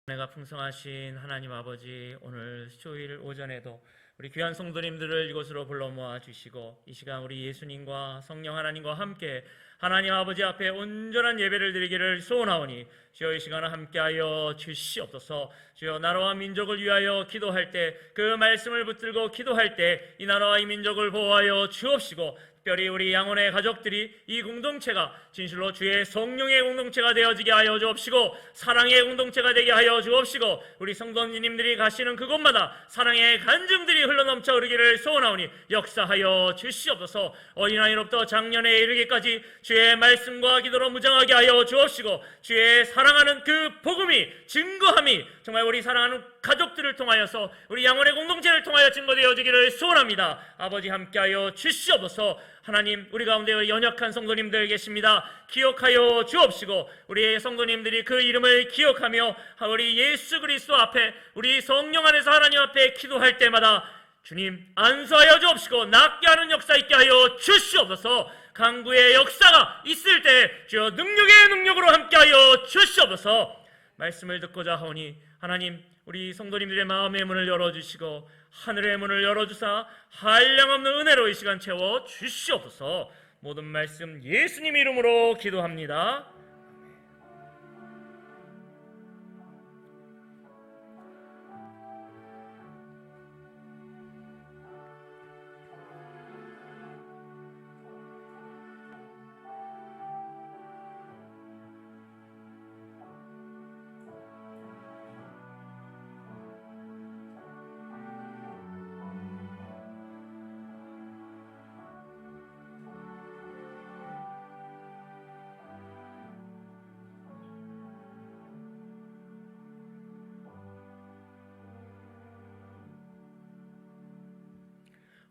은혜가 풍성하신 하나님 아버지, 오늘 수요일 오전에도 우리 귀한 성도님들을 이곳으로 불러 모아 주시고 이 시간 우리 예수님과 성령 하나님과 함께 하나님 아버지 앞에 온전한 예배를 드리기를 소원하오니 주여 이 시간을 함께하여 주시옵소서. 주여 나라와 민족을 위하여 기도할 때 그 말씀을 붙들고 기도할 때 이 나라와 이 민족을 보호하여 주옵시고 특별히 우리 양원의 가족들이 이 공동체가 진실로 주의 성령의 공동체가 되어지게 하여 주옵시고 사랑의 공동체가 되게 하여 주옵시고 우리 성도님들이 가시는 그곳마다 사랑의 간증들이 흘러넘쳐 흐르기를 소원하오니 역사하여 주시옵소서. 어린아이로부터 작년에 이르기까지 주의 말씀과 기도로 무장하게 하여 주옵시고 주의 사랑하는 그 복음이 증거함이 정말 우리 사랑하는 가족들을 통하여서 우리 양원의 공동체를 통하여 증거되어지기를 소원합니다. 아버지 함께하여 주시옵소서. 하나님, 우리 가운데 연약한 성도님들 계십니다. 기억하여 주옵시고 우리 성도님들이 그 이름을 기억하며 우리 예수 그리스도 앞에 우리 성령 안에서 하나님 앞에 기도할 때마다 주님 안수하여 주옵시고 낫게 하는 역사 있게 하여 주시옵소서. 강구의 역사가 있을 때 주여 능력의 능력으로 함께하여 주시옵소서. 말씀을 듣고자 하오니 하나님, 우리 성도님들의 마음의 문을 열어주시고 하늘의 문을 열어주사 한량없는 은혜로 이 시간 채워 주시옵소서. 모든 말씀 예수님 이름으로 기도합니다.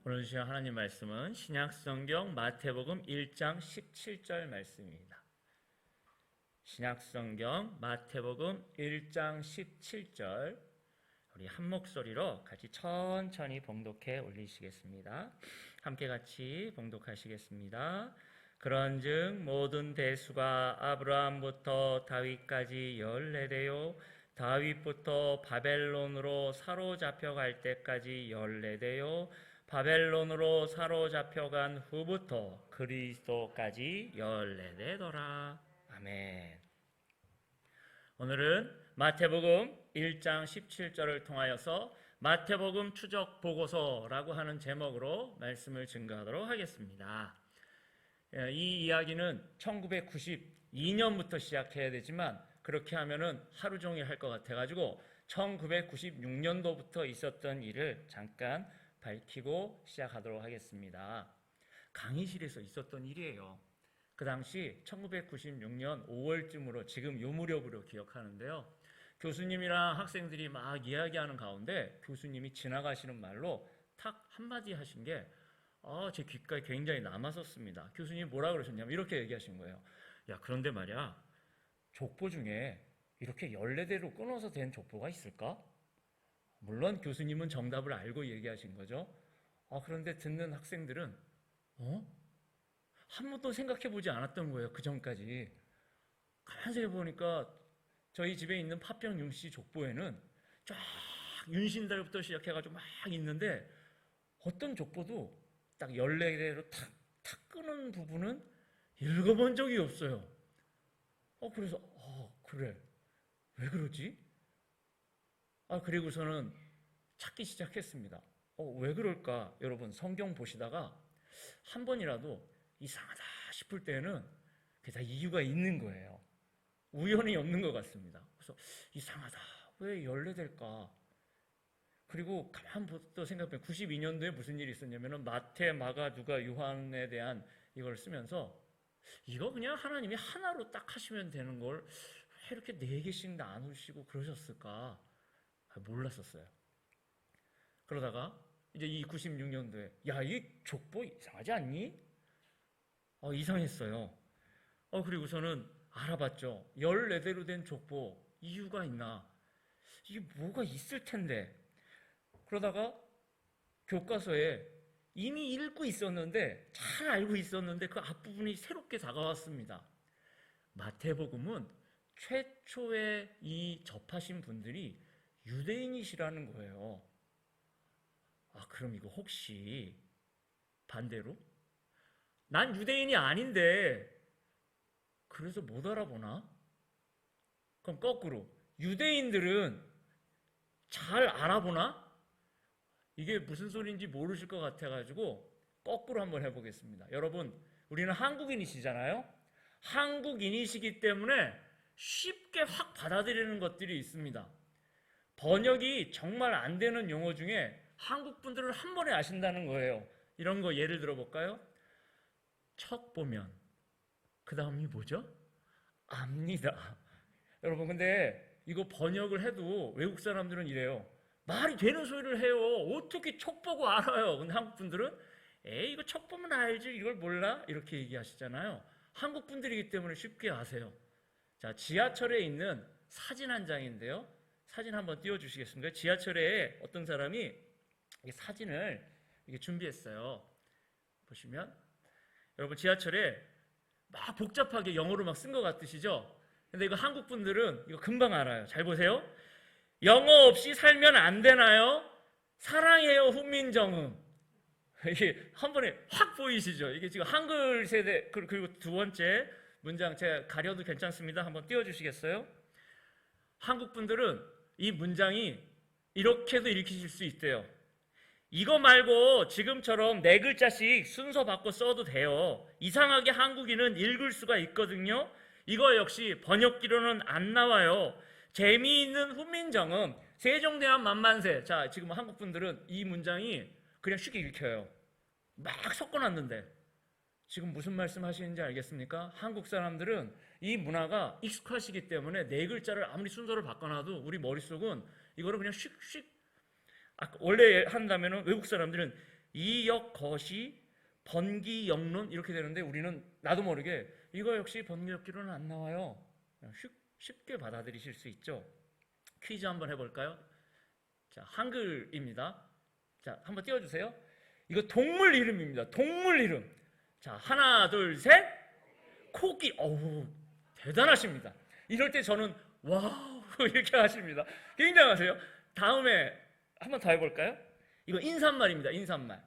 오늘 주신 하나님 말씀은 신약성경 마태복음 1장 17절 말씀입니다. 신약성경 마태복음 1장 17절 우리 한 목소리로 같이 천천히 봉독해 올리시겠습니다. 함께 같이 봉독하시겠습니다. 그런즉 모든 대수가 아브라함부터 다윗까지 14대요 다윗부터 바벨론으로 사로잡혀갈 때까지 14대요 바벨론으로 사로잡혀간 후부터 그리스도까지 14대더라. 아멘. 오늘은 마태복음 1장 17절을 통하여서 마태복음 추적 보고서라고 하는 제목으로 말씀을 증거하도록 하겠습니다. 이 이야기는 1992년부터 시작해야 되지만 그렇게 하면은 하루 종일 할 것 같아가지고 1996년도부터 있었던 일을 잠깐 밝히고 시작하도록 하겠습니다. 강의실에서 있었던 일이에요. 그 당시 1996년 5월쯤으로 지금 요 무렵으로 기억하는데요. 교수님이랑 학생들이 막 이야기하는 가운데 교수님이 지나가시는 말로 탁 한마디 하신 게 제 귓가에 굉장히 남았었습니다. 교수님이 뭐라 그러셨냐면 이렇게 얘기하신 거예요. 야, 그런데 말이야, 족보 중에 이렇게 14대로 끊어서 된 족보가 있을까? 물론 교수님은 정답을 알고 얘기하신 거죠. 그런데 듣는 학생들은 한 번도 생각해보지 않았던 거예요. 그 전까지. 가만히 생각해보니까 저희 집에 있는 파평 윤씨 족보에는 쫙 윤신달부터 시작해가지고 막 있는데 어떤 족보도 딱 14대로 탁 끄는 부분은 읽어본 적이 없어요. 그래서 그래, 왜 그러지? 그리고서는 찾기 시작했습니다. 왜 그럴까? 여러분, 성경 보시다가 한 번이라도 이상하다 싶을 때는 그게 다 이유가 있는 거예요. 우연이 없는 것 같습니다. 그래서 이상하다, 왜 14대일까? 그리고 가만 또 생각해보면 92년도에 무슨 일이 있었냐면 마태, 마가, 누가, 요한에 대한 이걸 쓰면서 이거 그냥 하나님이 하나로 딱 하시면 되는 걸 왜 이렇게 4개씩 나누시고 그러셨을까? 몰랐었어요. 그러다가 이제 이 96년도에 이 족보 이상하지 않니? 이상했어요. 그리고서는 알아봤죠. 14대로 된 족보 이유가 있나? 이게 뭐가 있을 텐데. 그러다가 교과서에 이미 읽고 있었는데, 잘 알고 있었는데 그 앞부분이 새롭게 다가왔습니다. 마태복음은 최초에 이 접하신 분들이 유대인이시라는 거예요. 그럼 이거 혹시 반대로 난 유대인이 아닌데 그래서 못 알아보나? 그럼 거꾸로 유대인들은 잘 알아보나? 이게 무슨 소리인지 모르실 것 같아가지고 거꾸로 한번 해보겠습니다. 여러분, 우리는 한국인이시잖아요. 한국인이시기 때문에 쉽게 확 받아들이는 것들이 있습니다. 번역이 정말 안 되는 용어 중에 한국 분들은 한 번에 아신다는 거예요. 이런 거 예를 들어볼까요? 척 보면 그 다음이 뭐죠? 압니다. 여러분, 근데 이거 번역을 해도 외국 사람들은 이래요. 말이 되는 소리를 해요. 어떻게 척 보고 알아요? 근데 한국 분들은 에이, 이거 척 보면 알지, 이걸 몰라? 이렇게 얘기하시잖아요. 한국 분들이기 때문에 쉽게 아세요. 자, 지하철에 있는 사진 한 장인데요. 사진 한번 띄워주시겠습니까? 지하철에 어떤 사람이 사진을 준비했어요. 보시면 여러분, 지하철에 막 복잡하게 영어로 막 쓴 것 같으시죠? 근데 이거 한국 분들은 이거 금방 알아요. 잘 보세요. 영어 없이 살면 안 되나요? 사랑해요, 훈민정음. 이게 한 번에 확 보이시죠? 이게 지금 한글 세대. 그리고 두 번째 문장 제가 가려도 괜찮습니다. 한번 띄워주시겠어요? 한국 분들은 이 문장이 이렇게도 읽히실 수 있대요. 이거 말고 지금처럼 4글자씩 순서 바꿔 써도 돼요. 이상하게 한국인은 읽을 수가 있거든요. 이거 역시 번역기로는 안 나와요. 재미있는 훈민정음, 세종대왕 만만세. 자, 지금 한국 분들은 이 문장이 그냥 쉽게 읽혀요. 막 섞어놨는데 지금 무슨 말씀 하시는지 알겠습니까? 한국 사람들은 이 문화가 익숙하시기 때문에 4글자를 아무리 순서를 바꿔놔도 우리 머릿속은 이거를 그냥 슉슉, 원래 한다면 외국 사람들은 이역, 거시, 번기, 역론 이렇게 되는데 우리는 나도 모르게 이거 역시 번역기로는 안 나와요. 그냥 쉽게 받아들이실 수 있죠. 퀴즈 한번 해볼까요? 자, 한글입니다. 자, 한번 띄워주세요. 이거 동물 이름입니다. 동물 이름. 자, 하나, 둘, 셋. 코끼. 어우, 대단하십니다. 이럴 때 저는 와우 이렇게 하십니다. 굉장하세요. 다음에 한번 더 해볼까요? 이거 인사말입니다. 인사말.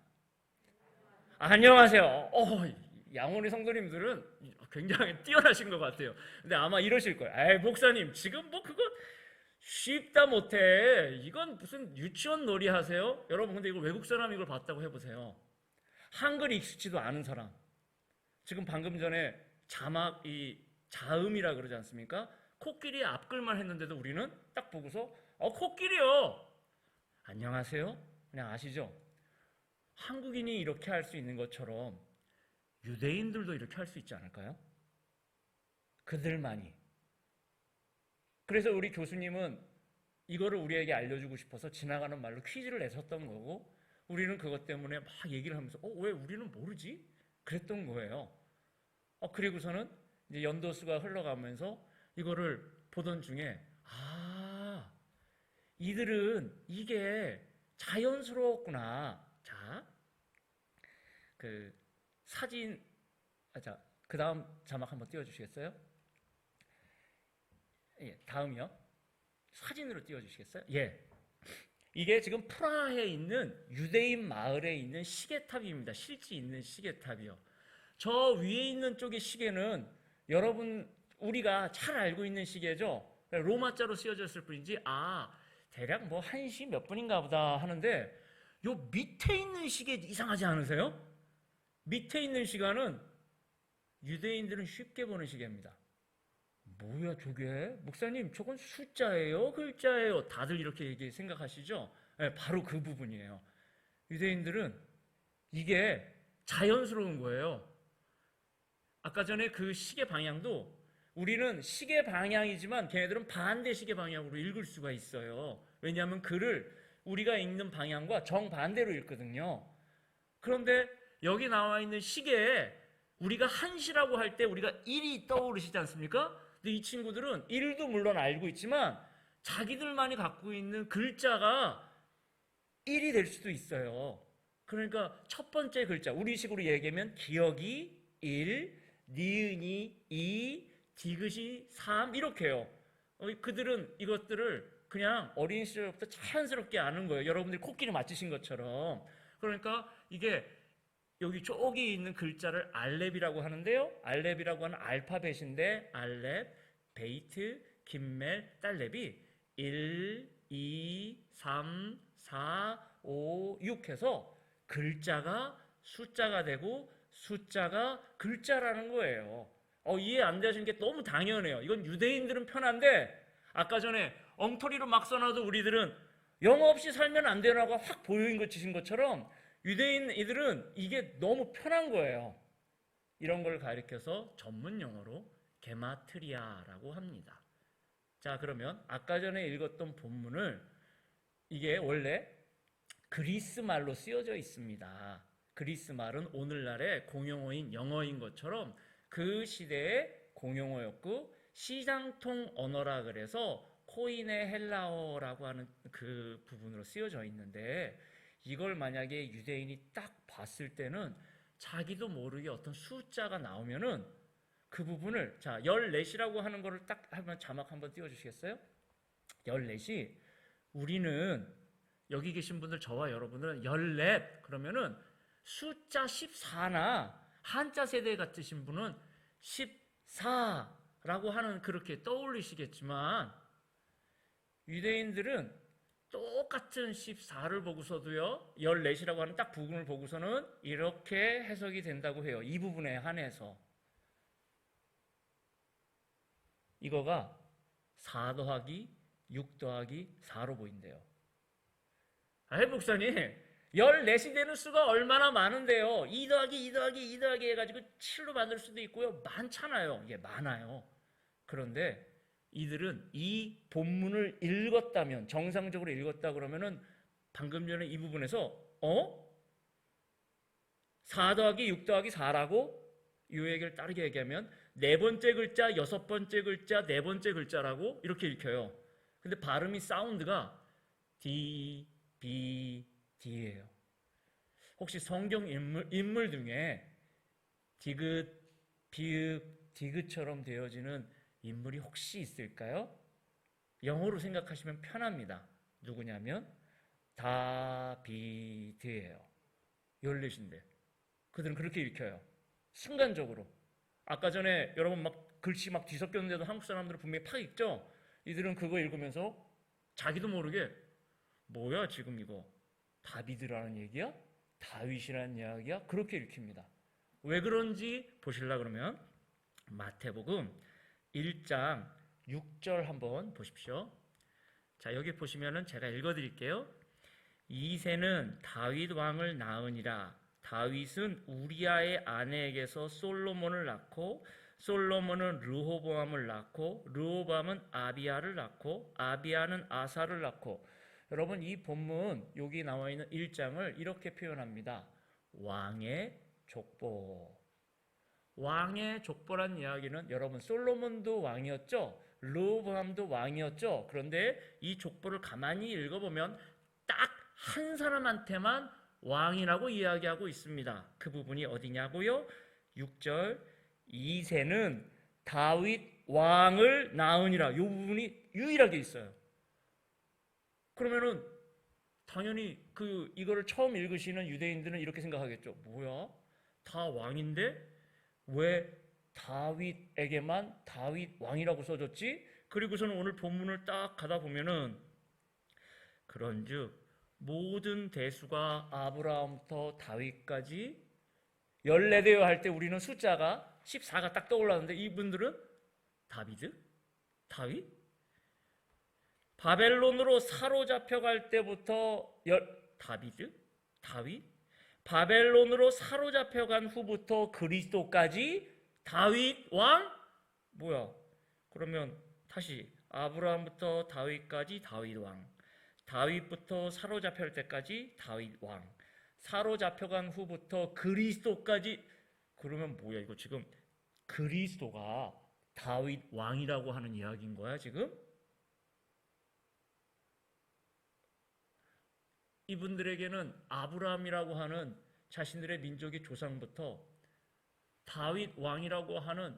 안녕하세요. 양호리 성도님들은 굉장히 뛰어나신 것 같아요. 근데 아마 이러실 거예요. 에이, 목사님, 지금 뭐 그거 쉽다 못해. 이건 무슨 유치원 놀이 하세요? 여러분, 근데 이걸 외국 사람이 이걸 봤다고 해보세요. 한글이 익숙지도 않은 사람. 지금 방금 전에 자막, 이 자음이라 그러지 않습니까? 코끼리 앞글만 했는데도 우리는 딱 보고서 코끼리요. 안녕하세요. 그냥 아시죠? 한국인이 이렇게 할 수 있는 것처럼 유대인들도 이렇게 할 수 있지 않을까요? 그들만이. 그래서 우리 교수님은 이거를 우리에게 알려주고 싶어서 지나가는 말로 퀴즈를 내셨던 거고 우리는 그것 때문에 막 얘기를 하면서 왜 우리는 모르지? 그랬던 거예요. 그리고서는 이제 연도수가 흘러가면서 이거를 보던 중에 이들은 이게 자연스러웠구나. 자, 그 사진, 자, 그 다음 자막 한번 띄워주시겠어요? 예, 다음이요. 사진으로 띄워주시겠어요? 예. 이게 지금 프라하에 있는 유대인 마을에 있는 시계탑입니다. 실제 있는 시계탑이요. 저 위에 있는 쪽의 시계는 여러분 우리가 잘 알고 있는 시계죠. 로마자로 쓰여졌을 뿐이지 대략 뭐 1시 몇 분인가 보다 하는데 요 밑에 있는 시계 이상하지 않으세요? 밑에 있는 시간은 유대인들은 쉽게 보는 시계입니다. 뭐야 저게? 목사님 저건 숫자예요? 글자예요? 다들 이렇게 생각하시죠? 네, 바로 그 부분이에요. 유대인들은 이게 자연스러운 거예요. 아까 전에 그 시계 방향도 우리는 시계 방향이지만 걔네들은 반대 시계 방향으로 읽을 수가 있어요. 왜냐하면 글을 우리가 읽는 방향과 정반대로 읽거든요. 그런데 여기 나와 있는 시계에 우리가 1시라고 할 때 우리가 1이 떠오르시지 않습니까? 근데 이 친구들은 1도 물론 알고 있지만 자기들만이 갖고 있는 글자가 1이 될 수도 있어요. 그러니까 첫 번째 글자, 우리식으로 얘기하면 기억이 1, 니은이 2, 디귿이 3 이렇게 해요. 그들은 이것들을 그냥 어린 시절부터 자연스럽게 아는 거예요. 여러분들이 코끼리 맞추신 것처럼. 그러니까 이게 여기 저기 있는 글자를 알렙이라고 하는데요. 알렙이라고 하는 알파벳인데 알렙, 베이트, 김멜, 딸렙이 1, 2, 3, 4, 5, 6 해서 글자가 숫자가 되고 숫자가 글자라는 거예요. 이해 안 되시는 게 너무 당연해요. 이건 유대인들은 편한데 아까 전에 엉터리로 막 써놔도 우리들은 영어 없이 살면 안 되라고 확 보여인 거 치신 것처럼 유대인 이들은 이게 너무 편한 거예요. 이런 걸 가리켜서 전문 용어로 게마트리아라고 합니다. 자, 그러면 아까 전에 읽었던 본문을 이게 원래 그리스 말로 쓰여져 있습니다. 그리스 말은 오늘날의 공용어인 영어인 것처럼 그 시대의 공용어였고 시장통 언어라 그래서 코인의 헬라어라고 하는 그 부분으로 쓰여져 있는데 이걸 만약에 유대인이 딱 봤을 때는 자기도 모르게 어떤 숫자가 나오면은 그 부분을 자 14이라고 하는 거를 딱 한번 자막 한번 띄워주시겠어요? 14이 우리는 여기 계신 분들 저와 여러분들은 14 그러면은 숫자 14나 한자 세대 같으신 분은 14라고 하는 그렇게 떠올리시겠지만 유대인들은 똑같은 14를 보고서도요 14이라고 하는 딱 부분을 보고서는 이렇게 해석이 된다고 해요. 이 부분에 한해서 이거가 4 더하기 6 더하기 4로 보인대요. 목사님 14이 되는 수가 얼마나 많은데요. 2 더하기 2 더하기 2 더하기 해가지고 7로 만들 수도 있고요. 많잖아요. 이게 많아요. 그런데 이들은 이 본문을 읽었다면 정상적으로 읽었다 그러면은 방금 전에 이 부분에서 4 더하기 6 더하기 4라고 이 얘기를 따르게 얘기하면 네 번째 글자, 여섯 번째 글자, 네 번째 글자라고 이렇게 읽혀요. 근데 발음이 사운드가 D, B, D예요. 혹시 성경 인물 중에 디귿, 비읍, 디귿처럼 되어지는 인물이 혹시 있을까요? 영어로 생각하시면 편합니다. 누구냐면 다비드예요. 14인데 그들은 그렇게 읽혀요. 순간적으로. 아까 전에 여러분 막 글씨 막 뒤섞였는데도 한국 사람들은 분명히 팍 읽죠? 이들은 그거 읽으면서 자기도 모르게 뭐야 지금 이거 다비드라는 얘기야? 다윗이라는 이야기야? 그렇게 읽힙니다. 왜 그런지 보시려고 그러면 마태복음 1장 6절 한번 보십시오. 자, 여기 보시면은 제가 읽어드릴게요. 이새는 다윗 왕을 낳으니라. 다윗은 우리아의 아내에게서 솔로몬을 낳고 솔로몬은 르호보암을 낳고 르호보암은 아비야를 낳고 아비야는 아사를 낳고 여러분 이 본문 여기 나와 있는 1장을 이렇게 표현합니다. 왕의 족보. 왕의 족보란 이야기는 여러분 솔로몬도 왕이었죠. 르호보암도 왕이었죠. 그런데 이 족보를 가만히 읽어보면 딱 한 사람한테만 왕이라고 이야기하고 있습니다. 그 부분이 어디냐고요? 6절 이새는 다윗 왕을 낳으니라. 이 부분이 유일하게 있어요. 그러면은 당연히 이거를 처음 읽으시는 유대인들은 이렇게 생각하겠죠. 뭐야? 다 왕인데 왜 다윗에게만 다윗 왕이라고 써졌지? 그리고서는 오늘 본문을 딱 가다 보면은 그런즉 모든 대수가 아브라함부터 다윗까지 14대여 할 때 우리는 숫자가 14가 딱 떠올랐는데 이분들은 다윗? 바벨론으로 사로잡혀갈 때부터 다윗? 바벨론으로 사로잡혀간 후부터 그리스도까지 다윗 왕? 뭐야? 그러면 다시 아브라함부터 다윗까지 다윗 왕. 다윗부터 사로잡힐 때까지 다윗 왕. 사로잡혀간 후부터 그리스도까지. 그러면 뭐야 이거 지금 그리스도가 다윗 왕이라고 하는 이야기인 거야 지금? 이분들에게는 아브라함이라고 하는 자신들의 민족의 조상부터 다윗 왕이라고 하는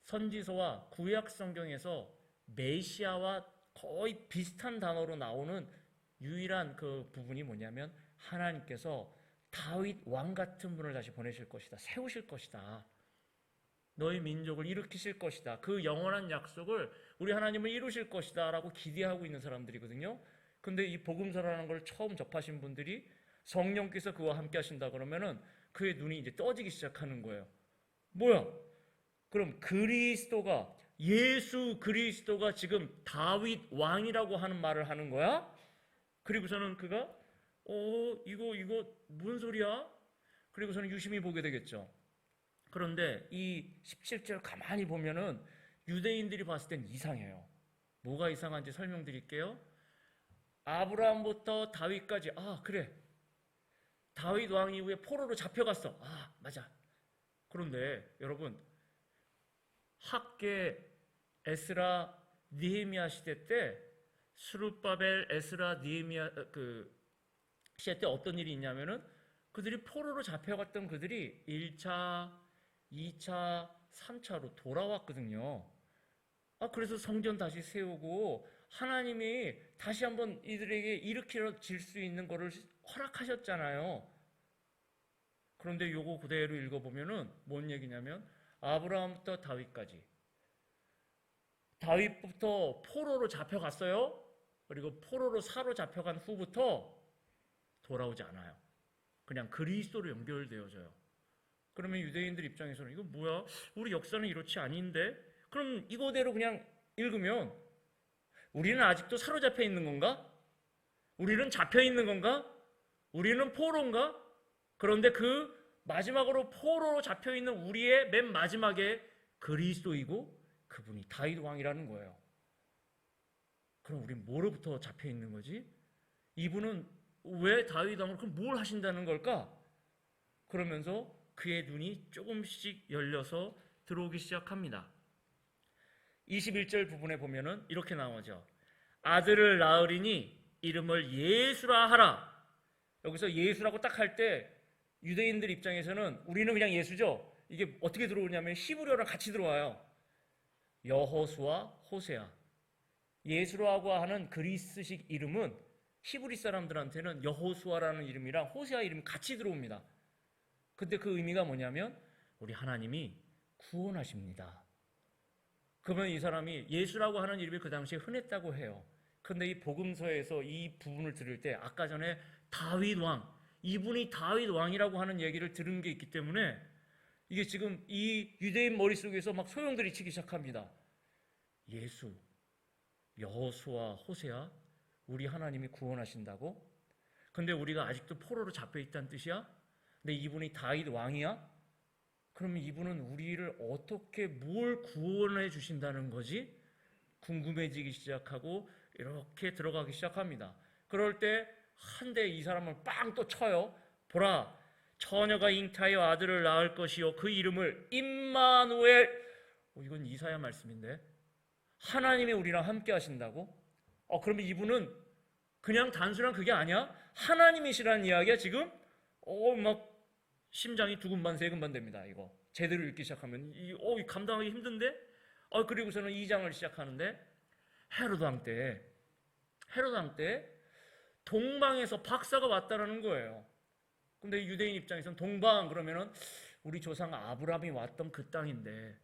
선지서와 구약 성경에서 메시아와 거의 비슷한 단어로 나오는 유일한 그 부분이 뭐냐면 하나님께서 다윗 왕 같은 분을 다시 보내실 것이다. 세우실 것이다. 너희 민족을 일으키실 것이다. 그 영원한 약속을 우리 하나님은 이루실 것이다 라고 기대하고 있는 사람들이거든요. 근데 이 복음서라는 걸 처음 접하신 분들이 성령께서 그와 함께 하신다 그러면은 그의 눈이 이제 떠지기 시작하는 거예요. 뭐야? 그럼 그리스도가, 예수 그리스도가 지금 다윗 왕이라고 하는 말을 하는 거야? 그리고서는 그가 이거 무슨 소리야? 그리고서는 유심히 보게 되겠죠. 그런데 이 17절 가만히 보면은 유대인들이 봤을 땐 이상해요. 뭐가 이상한지 설명드릴게요. 아브라함부터 다윗까지, 그래, 다윗 왕 이후에 포로로 잡혀갔어. 맞아. 그런데 여러분, 학계 에스라 느헤미야 시대 때, 스룹바벨 에스라 느헤미야 시대 때 어떤 일이 있냐면은 그들이 포로로 잡혀갔던 그들이 1차, 2차, 3차로 돌아왔거든요. 그래서 성전 다시 세우고 하나님이 다시 한번 이들에게 일으켜질 수 있는 것을 허락하셨잖아요. 그런데 요거 그대로 읽어보면은 뭔 얘기냐면 아브라함부터 다윗까지, 다윗부터 포로로 잡혀갔어요. 그리고 포로로 사로잡혀간 후부터 돌아오지 않아요. 그냥 그리스도로 연결되어져요. 그러면 유대인들 입장에서는 이거 뭐야? 우리 역사는 이렇지 아닌데? 그럼 이거대로 그냥 읽으면 우리는 아직도 사로잡혀 있는 건가? 우리는 잡혀 있는 건가? 우리는 포로인가? 그런데 그 마지막으로 포로로 잡혀 있는 우리의 맨 마지막에 그리스도이고 그분이 다윗 왕이라는 거예요. 그럼 우리 뭐로부터 잡혀 있는 거지? 이분은 왜 다윗 왕으로 그럼 뭘 하신다는 걸까? 그러면서 그의 눈이 조금씩 열려서 들어오기 시작합니다. 21절 부분에 보면은 이렇게 나오죠. 아들을 낳으리니 이름을 예수라 하라. 여기서 예수라고 딱 할 때 유대인들 입장에서는 우리는 그냥 예수죠. 이게 어떻게 들어오냐면 히브리어랑 같이 들어와요. 여호수아, 호세아. 예수라고 하는 그리스식 이름은 히브리 사람들한테는 여호수아라는 이름이랑 호세아 이름이 같이 들어옵니다. 근데 그 의미가 뭐냐면 우리 하나님이 구원하십니다. 그러면 이 사람이 예수라고 하는 이름이 그 당시에 흔했다고 해요. 근데 이 복음서에서 이 부분을 들을 때 아까 전에 다윗 왕, 이분이 다윗 왕이라고 하는 얘기를 들은 게 있기 때문에 이게 지금 이 유대인 머릿속에서 막 소용돌이 치기 시작합니다. 예수, 여호수아, 호세아, 우리 하나님이 구원하신다고? 근데 우리가 아직도 포로로 잡혀 있다는 뜻이야? 근데 이분이 다윗 왕이야? 그러면 이분은 우리를 어떻게 뭘 구원해 주신다는 거지? 궁금해지기 시작하고 이렇게 들어가기 시작합니다. 그럴 때 한 대 이 사람을 빵 또 쳐요. 보라, 처녀가 잉타하여 아들을 낳을 것이요 그 이름을 임마누엘. 이건 이사야 말씀인데 하나님이 우리랑 함께 하신다고? 그러면 이분은 그냥 단순한 그게 아니야? 하나님이시라는 이야기야 지금? 막 심장이 두근반 세근반 됩니다. 이거 제대로 읽기 시작하면 감당하기 힘든데? 그리고서는 2장을 시작하는데 헤로드 왕 때 동방에서 박사가 왔다라는 거예요. 근데 유대인 입장에서는 동방 그러면은 우리 조상 아브라함이 왔던 그 땅인데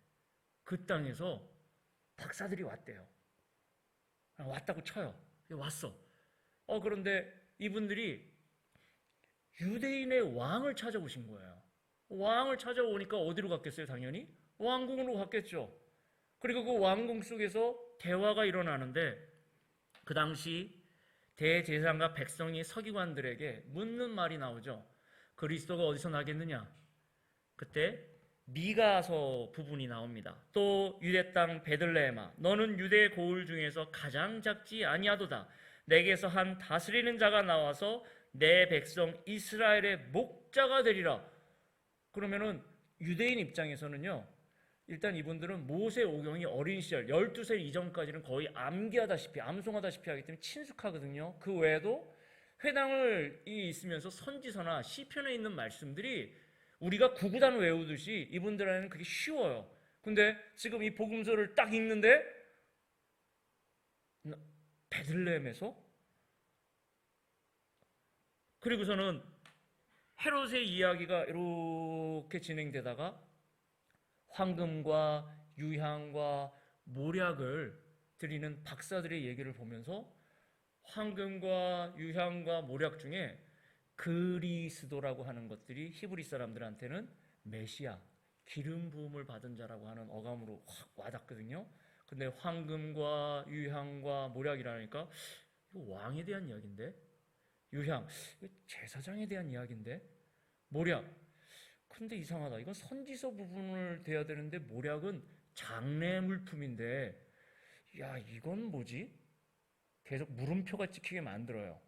그 땅에서 박사들이 왔대요. 왔다고 쳐요. 왔어. 그런데 이분들이 유대인의 왕을 찾아오신 거예요. 왕을 찾아오니까 어디로 갔겠어요? 당연히 왕궁으로 갔겠죠. 그리고 그 왕궁 속에서 대화가 일어나는데 그 당시 대제사장과 백성이 서기관들에게 묻는 말이 나오죠. 그리스도가 어디서 나겠느냐? 그때 미가서 부분이 나옵니다. 또 유대 땅 베들레헴아, 너는 유대 고을 중에서 가장 작지 아니하도다. 내게서 한 다스리는 자가 나와서 내 백성 이스라엘의 목자가 되리라. 그러면은 유대인 입장에서는요, 일단 이분들은 모세 오경이 어린 시절 12살 이전까지는 거의 암기하다시피 암송하다시피 하기 때문에 친숙하거든요. 그 외에도 회당을 있으면서 선지서나 시편에 있는 말씀들이 우리가 구구단 외우듯이 이분들한테는 그게 쉬워요. 근데 지금 이 복음서를 딱 읽는데 베들레헴에서, 그리고서는 헤롯의 이야기가 이렇게 진행되다가 황금과 유향과 모략을 드리는 박사들의 얘기를 보면서 황금과 유향과 모략 중에 그리스도라고 하는 것들이 히브리 사람들한테는 메시아, 기름 부음을 받은 자라고 하는 어감으로 확 와닿거든요. 근데 황금과 유향과 모략이라니까 이거 왕에 대한 이야기인데, 유향 이거 제사장에 대한 이야기인데, 모략 근데 이상하다. 이건 선지서 부분을 돼야 되는데 모략은 장례 물품인데, 야 이건 뭐지? 계속 물음표가 찍히게 만들어요.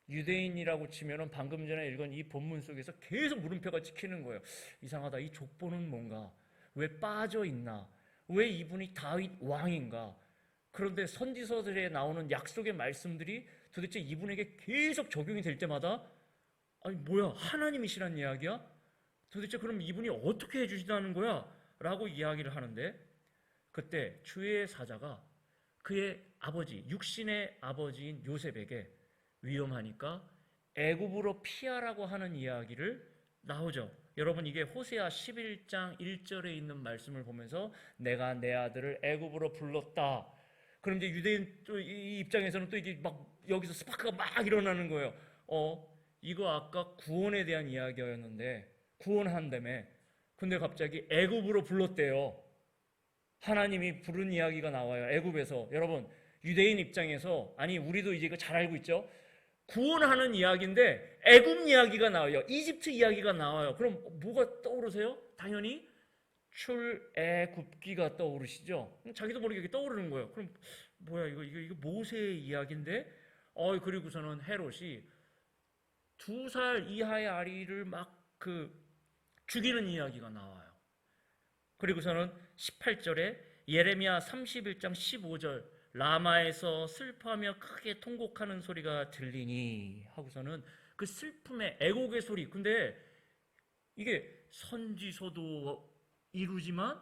유대인이라고 치면은 방금 전에 읽은 이 본문 속에서 계속 물음표가 찍히는 거예요. 이상하다. 이 족보는 뭔가? 왜 빠져 있나? 왜 이분이 다윗 왕인가? 그런데 선지서들에 나오는 약속의 말씀들이 도대체 이분에게 계속 적용이 될 때마다, 아니 뭐야, 하나님이시란 이야기야? 도대체 그럼 이분이 어떻게 해주시다는 거야? 라고 이야기를 하는데, 그때 주의 사자가 그의 아버지, 육신의 아버지인 요셉에게 위험하니까 애굽으로 피하라고 하는 이야기를 나오죠. 여러분, 이게 호세아 11장 1절에 있는 말씀을 보면서 내가 내 아들을 애굽으로 불렀다. 그런데 유대인 또 이 입장에서는 또 이게 막 여기서 스파크가 막 일어나는 거예요. 이거 아까 구원에 대한 이야기였는데 구원한다며. 근데 갑자기 애굽으로 불렀대요. 하나님이 부른 이야기가 나와요. 애굽에서. 여러분, 유대인 입장에서, 아니 우리도 이제 이거 잘 알고 있죠. 구원하는 이야기인데 애굽 이야기가 나와요. 이집트 이야기가 나와요. 그럼 뭐가 떠오르세요? 당연히 출애굽기가 떠오르시죠. 자기도 모르게 떠오르는 거예요. 그럼 뭐야, 이거 모세의 이야기인데. 그리고서는 헤롯이 2살 이하의 아이를 막 죽이는 이야기가 나와요. 그리고서는 18절에 예레미야 31장 15절 라마에서 슬퍼하며 크게 통곡하는 소리가 들리니 하고서는 그 슬픔의 애곡의 소리. 근데 이게 선지서도 이루지만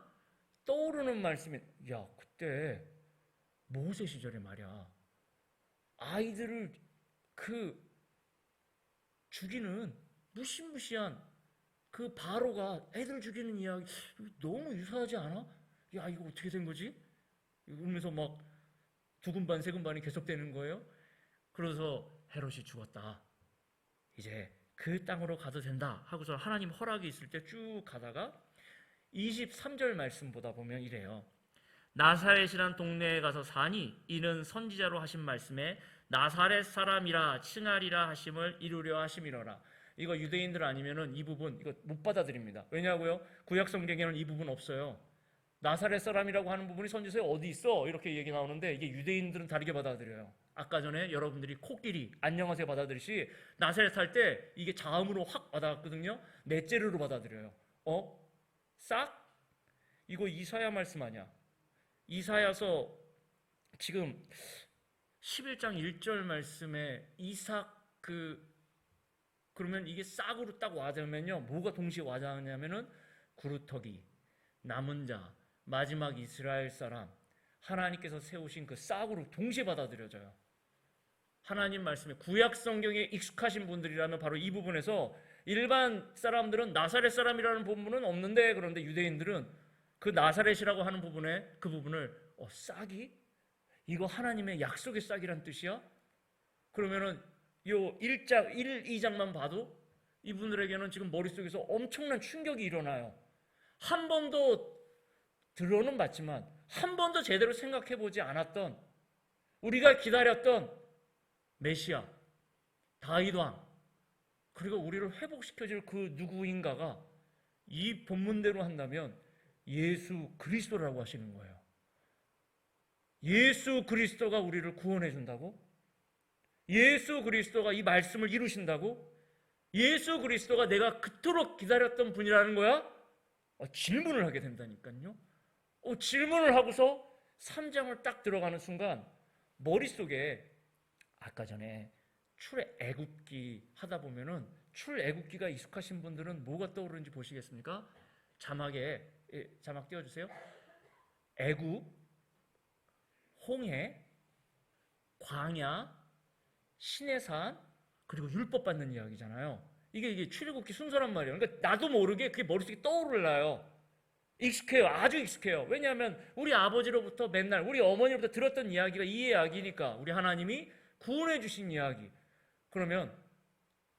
떠오르는 말씀이, 야 그때 모세 시절에 말이야, 아이들을 죽이는 무시무시한 그 바로가 애들 죽이는 이야기 너무 유사하지 않아? 야 이거 어떻게 된 거지? 이러면서 막 두근반 세근반이 계속되는 거예요. 그래서 헤롯이 죽었다. 이제 그 땅으로 가도 된다 하고서 하나님 허락이 있을 때 쭉 가다가 23절 말씀 보다 보면 이래요. 나사렛이란 동네에 가서 사니 이는 선지자로 하신 말씀에 나사렛 사람이라 칭하리라 하심을 이루려 하심이로라. 이거 유대인들 아니면은 이 부분 이거 못 받아들입니다. 왜냐고요? 구약 성경에는 이 부분 없어요. 나사렛 사람이라고 하는 부분이 선지서에 어디 있어? 이렇게 얘기 나오는데 이게 유대인들은 다르게 받아들여요. 아까 전에 여러분들이 코끼리 안녕하세요 받아들이시, 나사렛 할 때 이게 자음으로 확 와닿았거든요. 넷째로로 받아들여요. 싹? 이거 이사야 말씀 아니야? 이사야서 지금 11장 1절 말씀에 이삭 그러면 이게 싹으로 딱 와닿으면요, 뭐가 동시에 와닿느냐면은 구루터기, 남은 자, 마지막 이스라엘 사람, 하나님께서 세우신 그 싹으로 동시에 받아들여져요. 하나님 말씀에 구약 성경에 익숙하신 분들이라면 바로 이 부분에서, 일반 사람들은 나사렛 사람이라는 부분은 없는데, 그런데 유대인들은 그 나사렛이라고 하는 부분에 그 부분을 싹이? 이거 하나님의 약속의 싹이란 뜻이야? 그러면은 요 1장, 2장만 봐도 이분들에게는 지금 머릿속에서 엄청난 충격이 일어나요. 한 번도 들어는 봤지만 한 번도 제대로 생각해보지 않았던, 우리가 기다렸던 메시아, 다윗 왕, 그리고 우리를 회복시켜줄 그 누구인가가 이 본문대로 한다면 예수 그리스도라고 하시는 거예요. 예수 그리스도가 우리를 구원해 준다고? 예수 그리스도가 이 말씀을 이루신다고? 예수 그리스도가 내가 그토록 기다렸던 분이라는 거야? 질문을 하게 된다니까요. 질문을 하고서 3장을 딱 들어가는 순간 머릿속에 아까 전에 출애굽기 하다 보면은 출애굽기가 익숙하신 분들은 뭐가 떠오르는지 보시겠습니까? 자막에 자막 띄워주세요. 애굽, 홍해, 광야, 시내산, 그리고 율법 받는 이야기잖아요. 이게 출애굽기 순서란 말이에요. 그러니까 나도 모르게 그게 머릿속에 떠오르나요. 익숙해요. 아주 익숙해요. 왜냐하면 우리 아버지로부터 맨날 우리 어머니로부터 들었던 이야기가 이 이야기니까, 우리 하나님이 구원해 주신 이야기. 그러면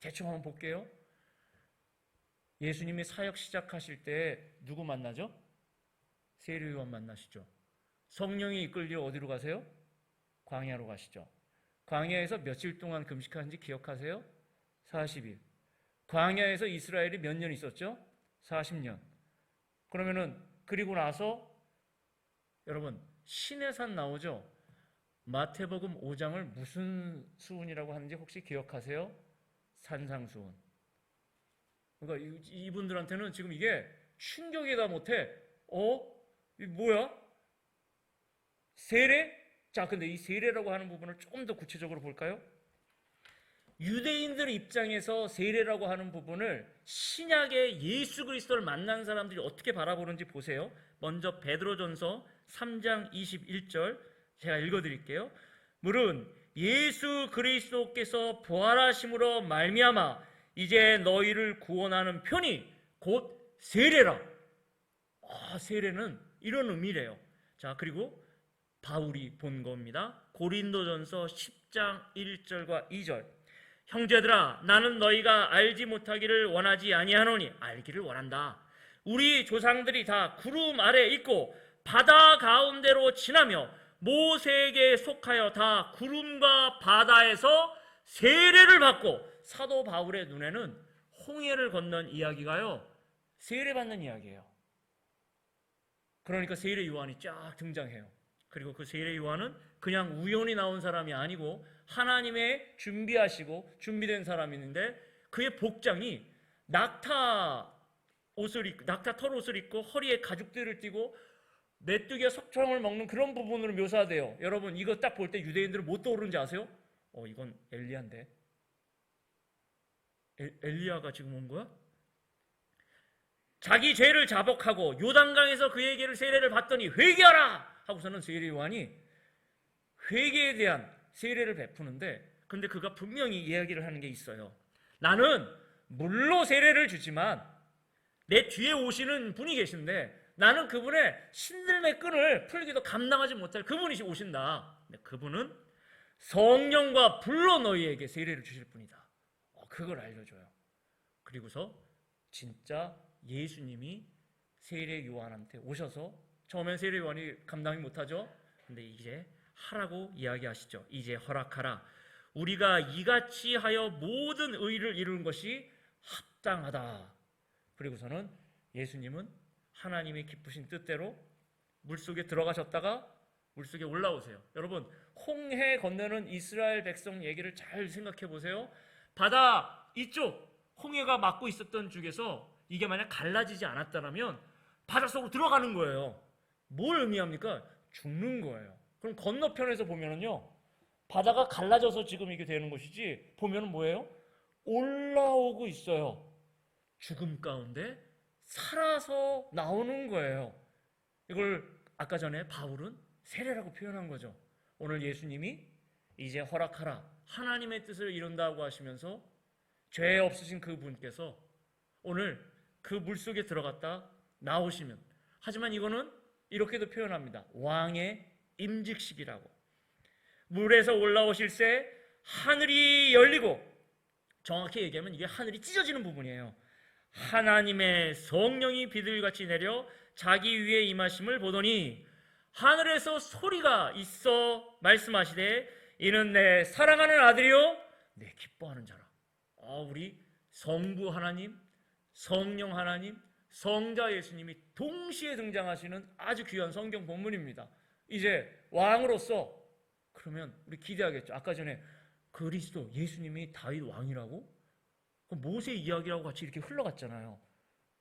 대충 한번 볼게요. 예수님이 사역 시작하실 때 누구 만나죠? 세례요한 만나시죠. 성령이 이끌려 어디로 가세요? 광야로 가시죠. 광야에서 며칠 동안 금식하는지 기억하세요? 40일. 광야에서 이스라엘이 몇 년 있었죠? 40년. 그러면은 그리고 나서 여러분 시내산 나오죠? 마태복음 5장을 무슨 수훈이라고 하는지 혹시 기억하세요? 산상수훈. 그러니까 이분들한테는 지금 이게 충격이다 못해. 이게 뭐야? 세례? 자, 근데 이 세례라고 하는 부분을 조금 더 구체적으로 볼까요? 유대인들 입장에서 세례라고 하는 부분을 신약의 예수 그리스도를 만난 사람들이 어떻게 바라보는지 보세요. 먼저 베드로전서 3장 21절 제가 읽어드릴게요. 물은 예수 그리스도께서 부활하심으로 말미암아 이제 너희를 구원하는 편이 곧 세례라. 세례는 이런 의미래요. 자, 그리고 바울이 본 겁니다. 고린도전서 10장 1절과 2절. 형제들아, 나는 너희가 알지 못하기를 원하지 아니하노니 알기를 원한다. 우리 조상들이 다 구름 아래 있고 바다 가운데로 지나며 모세에게 속하여 다 구름과 바다에서 세례를 받고, 사도 바울의 눈에는 홍해를 건넌 이야기가요, 세례받는 이야기예요. 그러니까 세례 요한이 쫙 등장해요. 그리고 그 세례 요한은 그냥 우연히 나온 사람이 아니고 하나님의 준비하시고 준비된 사람인데, 그의 복장이 낙타 털 옷을 입고 허리에 가죽들을 띠고 메뚜기와 석청을 먹는 그런 부분으로 묘사돼요. 여러분 이거 딱 볼 때 유대인들은 뭐 떠오르는지 아세요? 이건 엘리야인데. 엘리야가 지금 온 거야? 자기 죄를 자복하고 요단강에서 그에게를 세례를 받더니 회개하라 하고서는 세례 요한이 회개에 대한 세례를 베푸는데, 근데 그가 분명히 이야기를 하는 게 있어요. 나는 물로 세례를 주지만 내 뒤에 오시는 분이 계신데 나는 그분의 신들매 끈을 풀기도 감당하지 못할 그분이 오신다. 근데 그분은 성령과 불로 너희에게 세례를 주실 분이다. 그걸 알려줘요. 그리고서 진짜 예수님이 세례 요한한테 오셔서, 처음엔 세례 요한이 감당이 못하죠. 근데 이제 하라고 이야기하시죠. 이제 허락하라. 우리가 이같이 하여 모든 의를 이루는 것이 합당하다. 그리고서는 예수님은 하나님의 기쁘신 뜻대로 물속에 들어가셨다가 물속에 올라오세요. 여러분 홍해 건너는 이스라엘 백성 얘기를 잘 생각해 보세요. 바다 이쪽 홍해가 막고 있었던 쪽에서 이게 만약 갈라지지 않았다면 바닷속으로 들어가는 거예요. 뭘 의미합니까? 죽는 거예요. 그럼 건너편에서 보면은요, 바다가 갈라져서 지금 이게 되는 것이지, 보면은 뭐예요? 올라오고 있어요. 죽음 가운데 살아서 나오는 거예요. 이걸 아까 전에 바울은 세례라고 표현한 거죠. 오늘 예수님이 이제 허락하라, 하나님의 뜻을 이룬다고 하시면서 죄 없으신 그분께서 오늘 그 물속에 들어갔다 나오시면, 하지만 이거는 이렇게도 표현합니다. 왕의 임직식이라고. 물에서 올라오실새 하늘이 열리고, 정확히 얘기하면 이게 하늘이 찢어지는 부분이에요. 하나님의 성령이 비둘기같이 내려 자기 위에 임하심을 보더니 하늘에서 소리가 있어 말씀하시되 이는 내 사랑하는 아들이요 내 기뻐하는 자라. 우리 성부 하나님, 성령 하나님, 성자 예수님이 동시에 등장하시는 아주 귀한 성경 본문입니다. 이제 왕으로서 그러면 우리 기대하겠죠. 아까 전에 그리스도 예수님이 다윗 왕이라고? 모세 이야기라고 같이 이렇게 흘러갔잖아요.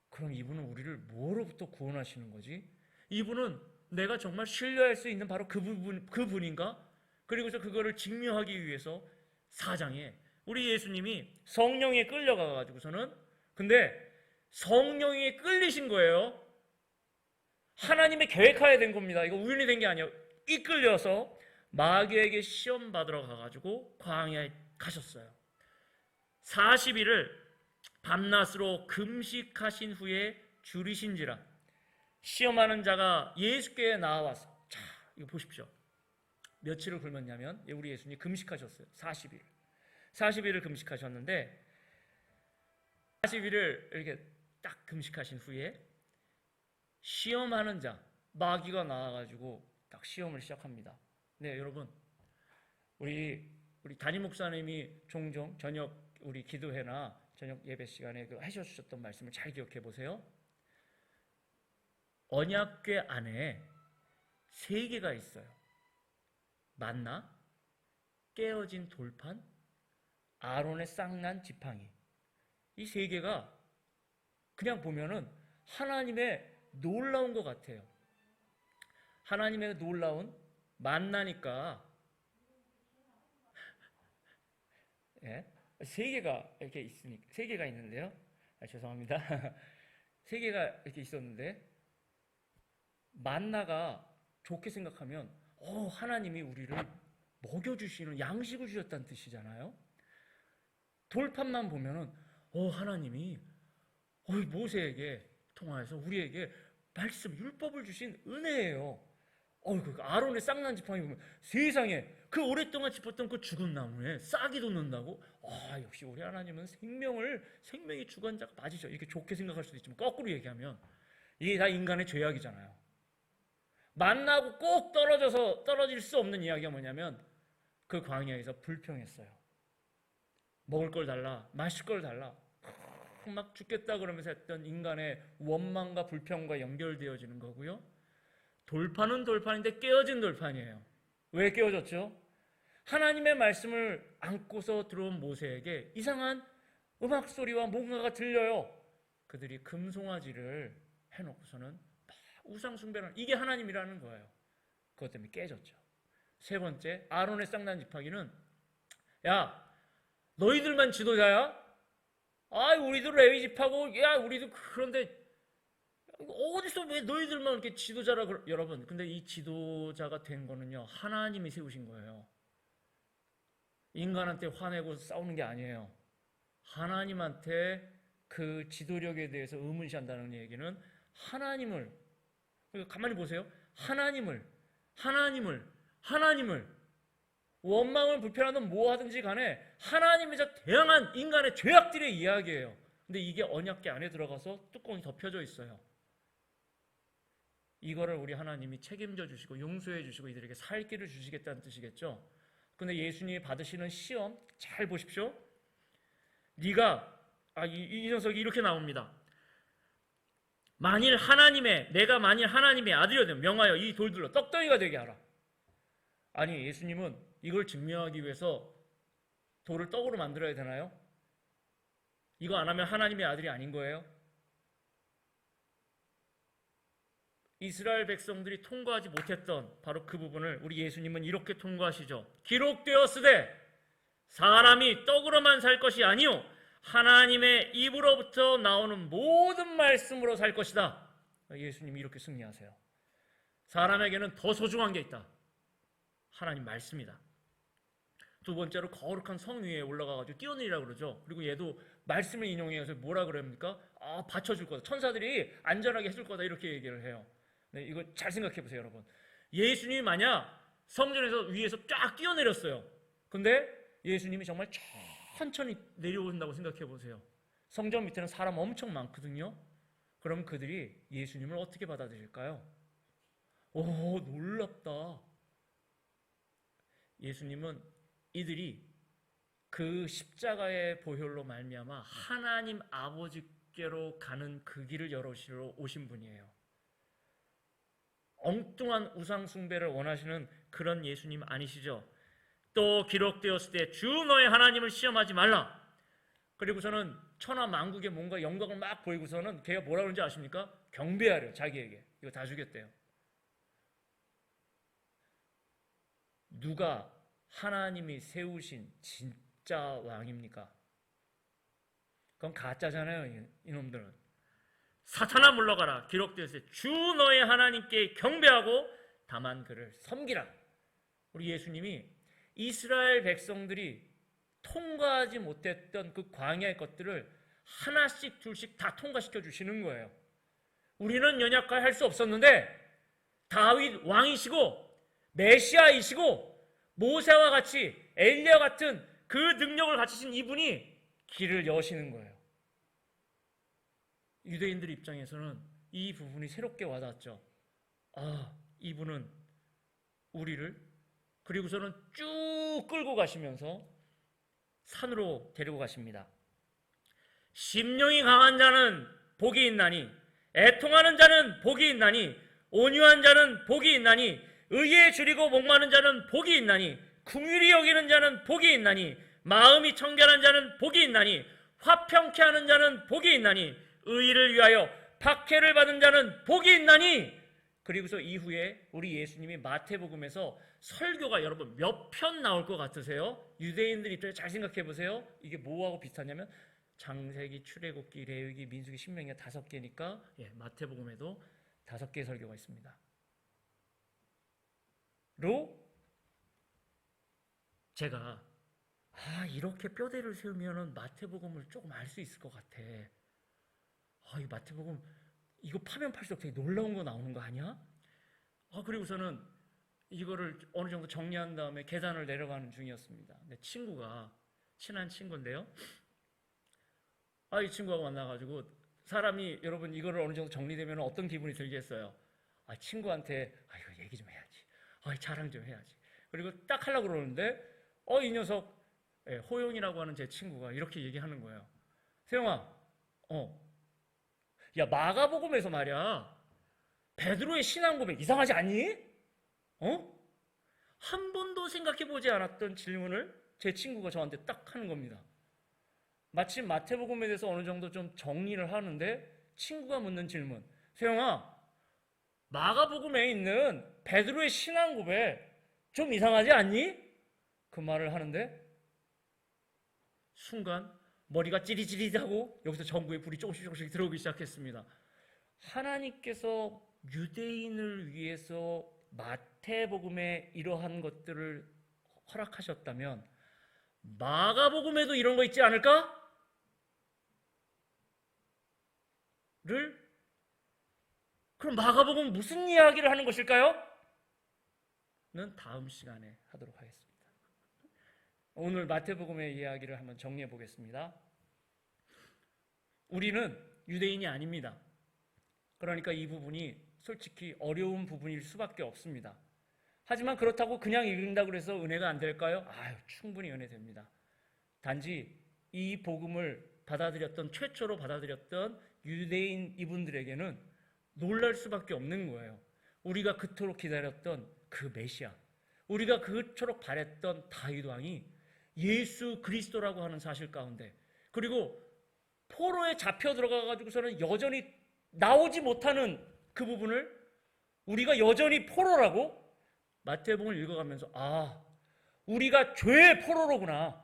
그럼 이분은 우리를 뭐로부터 구원하시는 거지? 이분은 내가 정말 신뢰할 수 있는 바로 그분인가? 그리고서 그거를 증명하기 위해서 4장에 우리 예수님이 성령에 끌려가가지고서는, 근데 성령에 끌리신 거예요. 하나님의 계획하에 된 겁니다. 이거 우연히 된 게 아니에요. 이끌려서 마귀에게 시험 받으러 가가지고 광야에 가셨어요. 40일을 밤낮으로 금식하신 후에 줄이신지라. 시험하는 자가 예수께 나와서, 자, 이거 보십시오. 며칠을 굶었냐면 우리 예수님이 금식하셨어요. 40일. 40일을 금식하셨는데 40일을 이렇게 딱 금식하신 후에 시험하는 자, 마귀가 나와가지고 딱 시험을 시작합니다. 네, 여러분, 우리 담임 목사님이 종종 저녁 우리 기도회나 저녁 예배 시간에 하셔주셨던 말씀을 잘 기억해 보세요. 언약궤 안에 3개가 있어요. 만나, 깨어진 돌판, 아론의 쌍난 지팡이. 이 3개가 그냥 보면은 하나님의 놀라운 것 같아요. 하나님의 놀라운 만나니까, 예, 3개가 이렇게 있으니까, 3개가 있는데요. 죄송합니다. 3개가 이렇게 있었는데, 만나가 좋게 생각하면, 하나님이 우리를 먹여주시는 양식을 주셨다는 뜻이잖아요. 돌판만 보면은, 하나님이 모세에게 통하여서 우리에게 말씀, 율법을 주신 은혜예요. 그 아론의 쌍난 지팡이 보면 세상에 그 오랫동안 짚었던 그 죽은 나무에 싹이 돋는다고? 역시 우리 하나님은 생명의 주관자가 맞으셔. 이렇게 좋게 생각할 수도 있지만 거꾸로 얘기하면 이게 다 인간의 죄악이잖아요. 만나고 꼭 떨어질 수 없는 이야기가 뭐냐면 그 광야에서 불평했어요. 먹을 걸 달라, 마실 걸 달라. 막 죽겠다 그러면서 했던 인간의 원망과 불평과 연결되어지는 거고요. 돌판은 돌판인데 깨어진 돌판이에요. 왜 깨어졌죠? 하나님의 말씀을 안고서 들어온 모세에게 이상한 음악 소리와 뭔가가 들려요. 그들이 금송아지를 해놓고서는 막 우상 숭배를 하는, 이게 하나님이라는 거예요. 그것 때문에 깨졌죠. 3번째, 아론의 쌍난 지팡이는, 야, 너희들만 지도자야? 우리도 레위 지파고, 우리도 그런데 어디서 왜 너희들만 이렇게 지도자라 여러분, 근데 이 지도자가 된 거는요, 하나님이 세우신 거예요. 인간한테 화내고 싸우는 게 아니에요. 하나님한테 그 지도력에 대해서 의문시한다는 얘기는 하나님을, 가만히 보세요. 하나님을 원망을 불편하든 뭐 하든지 간에 하나님에서 대항한 인간의 죄악들의 이야기예요. 근데 이게 언약궤 안에 들어가서 뚜껑이 덮여져 있어요. 이거를 우리 하나님이 책임져 주시고 용서해 주시고 이들에게 살 길을 주시겠다는 뜻이겠죠. 근데 예수님이 받으시는 시험 잘 보십시오. 네가 이 녀석이 이렇게 나옵니다. 내가 만일 하나님의 아들이어도 명하여 이 돌들로 떡덩이가 되게 하라. 아니, 예수님은 이걸 증명하기 위해서 돌을 떡으로 만들어야 되나요? 이거 안 하면 하나님의 아들이 아닌 거예요? 이스라엘 백성들이 통과하지 못했던 바로 그 부분을 우리 예수님은 이렇게 통과하시죠. 기록되었으되 사람이 떡으로만 살 것이 아니요 하나님의 입으로부터 나오는 모든 말씀으로 살 것이다. 예수님이 이렇게 승리하세요. 사람에게는 더 소중한 게 있다. 하나님 말씀이다. 2번째로 거룩한 성 위에 올라가가지고 뛰어내리라고 그러죠. 그리고 얘도 말씀을 인용해서 뭐라 그럽니까? 받쳐줄 거다. 천사들이 안전하게 해줄 거다. 이렇게 얘기를 해요. 네, 이거 잘 생각해 보세요, 여러분. 예수님이 만약 성전에서 위에서 쫙 뛰어내렸어요. 근데 예수님이 정말 천천히 내려온다고 생각해 보세요. 성전 밑에는 사람 엄청 많거든요. 그럼 그들이 예수님을 어떻게 받아들일까요? 놀랍다. 예수님은 이들이 그 십자가의 보혈로 말미암아 하나님 아버지께로 가는 그 길을 열어주시러 오신 분이에요. 엉뚱한 우상 숭배를 원하시는 그런 예수님 아니시죠? 또 기록되었을 때 주 너의 하나님을 시험하지 말라. 그리고서는 천하 만국의 뭔가 영광을 막 보이고서는 걔가 뭐라 그러는지 아십니까? 경배하려 자기에게. 이거 다 주겠대요. 누가 하나님이 세우신 진짜 왕입니까? 그건 가짜잖아요, 이놈들은. 사탄아 물러가라. 기록되었으되 주 너의 하나님께 경배하고 다만 그를 섬기라. 우리 예수님이 이스라엘 백성들이 통과하지 못했던 그 광야의 것들을 하나씩 둘씩 다 통과시켜 주시는 거예요. 우리는 연약할 수 없었는데 다윗 왕이시고 메시아이시고 모세와 같이 엘리야 같은 그 능력을 가지신 이분이 길을 여시는 거예요. 유대인들 입장에서는 이 부분이 새롭게 와닿았죠. 아, 이분은 우리를 그리고서는 쭉 끌고 가시면서 산으로 데리고 가십니다. 심령이 강한 자는 복이 있나니 애통하는 자는 복이 있나니 온유한 자는 복이 있나니 의에 줄이고 목마른 자는 복이 있나니 긍휼히 여기는 자는 복이 있나니 마음이 청결한 자는 복이 있나니 화평케 하는 자는 복이 있나니 의를 위하여 박해를 받은 자는 복이 있나니. 그리고서 이후에 우리 예수님이 마태복음에서 설교가 여러분 몇 편 나올 것 같으세요? 유대인들 입장에 잘 생각해 보세요. 이게 뭐하고 비슷하냐면 창세기, 출애굽기, 레위기, 민수기, 신명기가 5개니까 마태복음에도 5개의 설교가 있습니다. 제가 이렇게 뼈대를 세우면 마태복음을 조금 알 수 있을 것 같아. 이 마태복음 이거 파면 팔수록 되게 놀라운 거 나오는 거 아니야? 그리고서는 이거를 어느 정도 정리한 다음에 계단을 내려가는 중이었습니다. 내 친구가 친한 친구인데요. 이 친구하고 만나가지고 사람이 여러분 이거를 어느 정도 정리되면 어떤 기분이 들겠어요? 친구한테 이거 얘기 좀 해야지. 자랑 좀 해야지. 그리고 딱 하려고 그러는데 이 녀석 호용이라고 하는 제 친구가 이렇게 얘기하는 거예요. 세영아, 야 마가복음에서 말이야 베드로의 신앙 고백 이상하지 않니? 한 번도 생각해보지 않았던 질문을 제 친구가 저한테 딱 하는 겁니다. 마침 마태복음에 대해서 어느 정도 좀 정리를 하는데 친구가 묻는 질문, 세영아 마가복음에 있는 베드로의 신앙 고백 좀 이상하지 않니? 그 말을 하는데 순간 머리가 찌릿찌릿하고 여기서 전구에 불이 조금씩 들어오기 시작했습니다. 하나님께서 유대인을 위해서 마태복음에 이러한 것들을 허락하셨다면 마가복음에도 이런 거 있지 않을까? 그럼 마가복음은 무슨 이야기를 하는 것일까요? 는 다음 시간에 하도록 하겠습니다. 오늘 마태복음의 이야기를 한번 정리해 보겠습니다. 우리는 유대인이 아닙니다. 그러니까 이 부분이 솔직히 어려운 부분일 수밖에 없습니다. 하지만 그렇다고 그냥 읽는다고 해서 은혜가 안 될까요? 충분히 은혜 됩니다. 단지 이 복음을 최초로 받아들였던 유대인 이분들에게는 놀랄 수밖에 없는 거예요. 우리가 그토록 기다렸던 그 메시아, 우리가 그토록 바랬던 다윗 왕이 예수 그리스도라고 하는 사실 가운데, 그리고 포로에 잡혀 들어가가지고서는 여전히 나오지 못하는 그 부분을 우리가 여전히 포로라고 마태복음을 읽어가면서 우리가 죄의 포로로구나.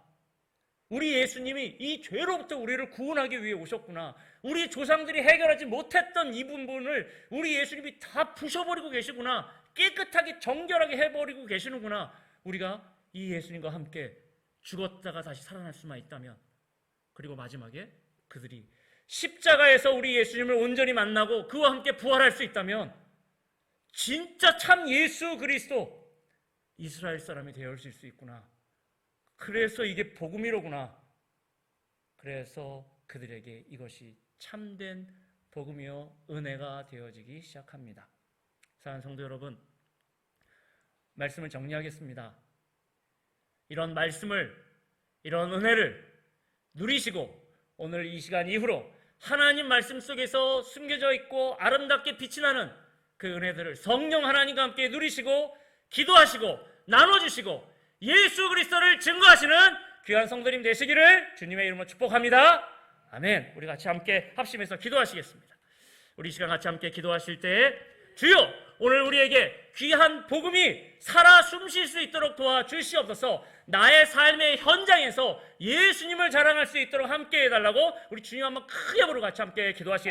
우리 예수님이 이 죄로부터 우리를 구원하기 위해 오셨구나. 우리 조상들이 해결하지 못했던 이 부분을 우리 예수님이 다 부셔버리고 계시구나. 깨끗하게 정결하게 해버리고 계시는구나. 우리가 이 예수님과 함께 죽었다가 다시 살아날 수만 있다면, 그리고 마지막에 그들이 십자가에서 우리 예수님을 온전히 만나고 그와 함께 부활할 수 있다면 진짜 참 예수 그리스도 이스라엘 사람이 되어질 수 있구나. 그래서 이게 복음이로구나. 그래서 그들에게 이것이 참된 복음이요 은혜가 되어지기 시작합니다. 사랑하는 성도 여러분, 말씀을 정리하겠습니다. 이런 말씀을, 이런 은혜를 누리시고 오늘 이 시간 이후로 하나님 말씀 속에서 숨겨져 있고 아름답게 빛이 나는 그 은혜들을 성령 하나님과 함께 누리시고 기도하시고 나눠주시고 예수 그리스도를 증거하시는 귀한 성도님 되시기를 주님의 이름으로 축복합니다. 아멘. 우리 같이 함께 합심해서 기도하시겠습니다. 우리 이 시간 같이 함께 기도하실 때 주여 오늘 우리에게 귀한 복음이 살아 숨쉴 수 있도록 도와주시옵소서. 나의 삶의 현장에서 예수님을 자랑할 수 있도록 함께 해달라고 우리 주님 한번 크게 부르고 같이 함께 기도하시겠습니다.